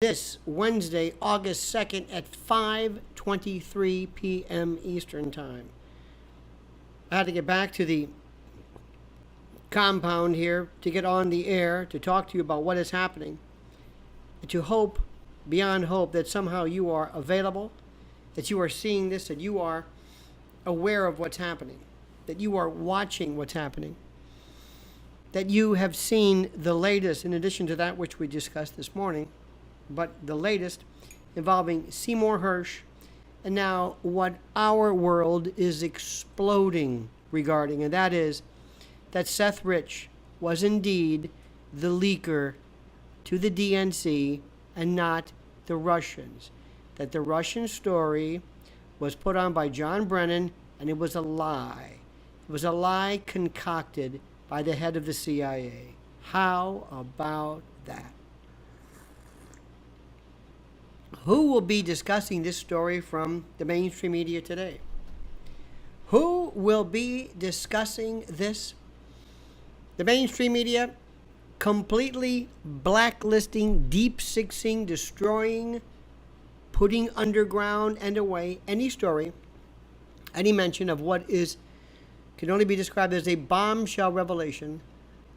this Wednesday, August 2nd at 5:23 p.m. Eastern Time. I had to get back to the compound here to get on the air to talk to you about what is happening, and to hope, beyond hope, that somehow you are available, that you are seeing this, that you are aware of what's happening, that you are watching what's happening, that you have seen the latest, in addition to that which we discussed this morning, but the latest involving Seymour Hersh, and now what our world is exploding regarding, and that is that Seth Rich was indeed the leaker to the DNC and not the Russians. That the Russian story was put on by John Brennan, and it was a lie. It was a lie concocted by the head of the CIA. How about that? Who will be discussing this story from the mainstream media today? Who will be discussing this? The mainstream media completely blacklisting, deep-sixing, destroying, putting underground and away any story, any mention of what can only be described as a bombshell revelation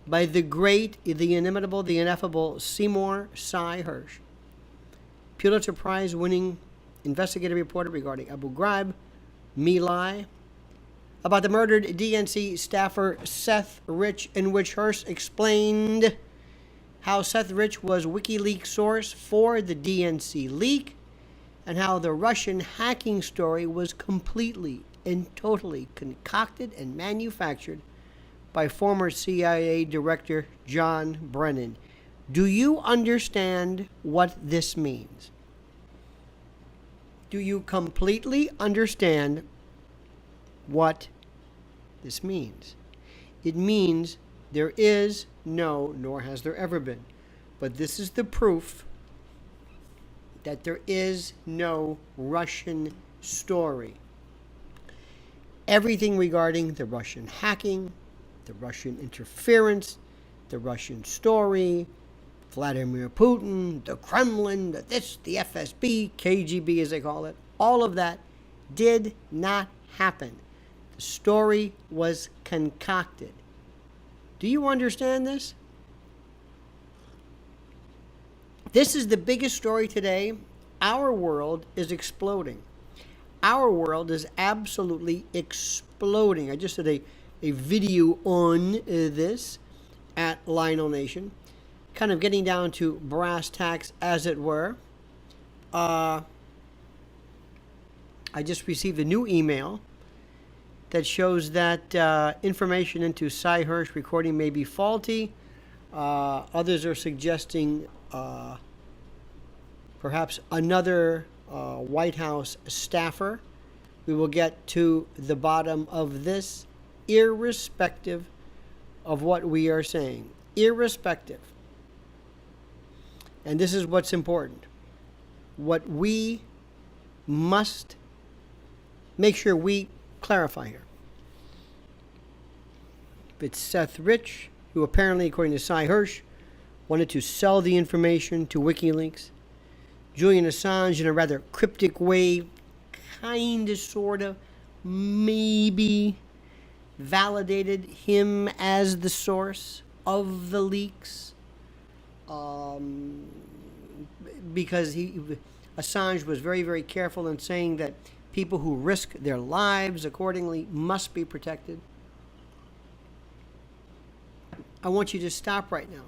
by the great, the inimitable, the ineffable Seymour Cy Hersh, Pulitzer Prize winning investigative reporter regarding Abu Ghraib, My Lai, about the murdered DNC staffer Seth Rich, in which Hersh explained how Seth Rich was Wikileaks source for the DNC leak, and how the Russian hacking story was completely and totally concocted and manufactured by former CIA Director John Brennan. Do you understand what this means? Do you completely understand what this means? It means there is no, nor has there ever been, but this is the proof that there is no Russian story. Everything regarding the Russian hacking, the Russian interference, the Russian story, Vladimir Putin, the Kremlin, the FSB, KGB as they call it, all of that did not happen. The story was concocted. Do you understand this? This is the biggest story today. Our world is exploding. Our world is absolutely exploding. I just did a video on this at Lionel Nation, kind of getting down to brass tacks, as it were. I just received a new email that shows that information into Cy Hersh recording may be faulty. Others are suggesting perhaps another White House staffer. We will get to the bottom of this, irrespective of what we are saying. Irrespective. And this is what's important. What we must make sure we clarify here. It's Seth Rich, who apparently, according to Cy Hersh, wanted to sell the information to WikiLeaks. Julian Assange, in a rather cryptic way, kind of, sort of, maybe validated him as the source of the leaks, because Assange was very, very careful in saying that people who risk their lives accordingly must be protected. I want you to stop right now.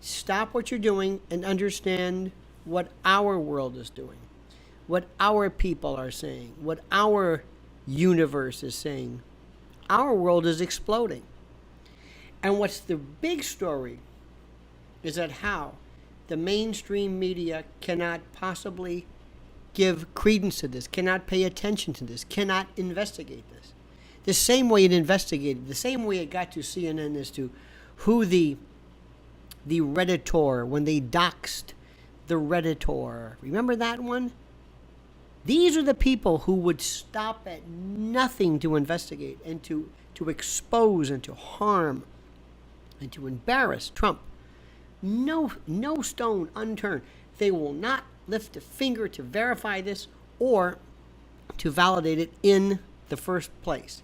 Stop what you're doing and understand what our world is doing, what our people are saying, what our universe is saying. Our world is exploding. And what's the big story is that how the mainstream media cannot possibly give credence to this, cannot pay attention to this, cannot investigate this. The same way it investigated, the same way it got to CNN as to who the Redditor, when they doxed the Redditor. Remember that one? These are the people who would stop at nothing to investigate and to expose and to harm and to embarrass Trump no stone unturned. They will not lift a finger to verify this or to validate it in the first place.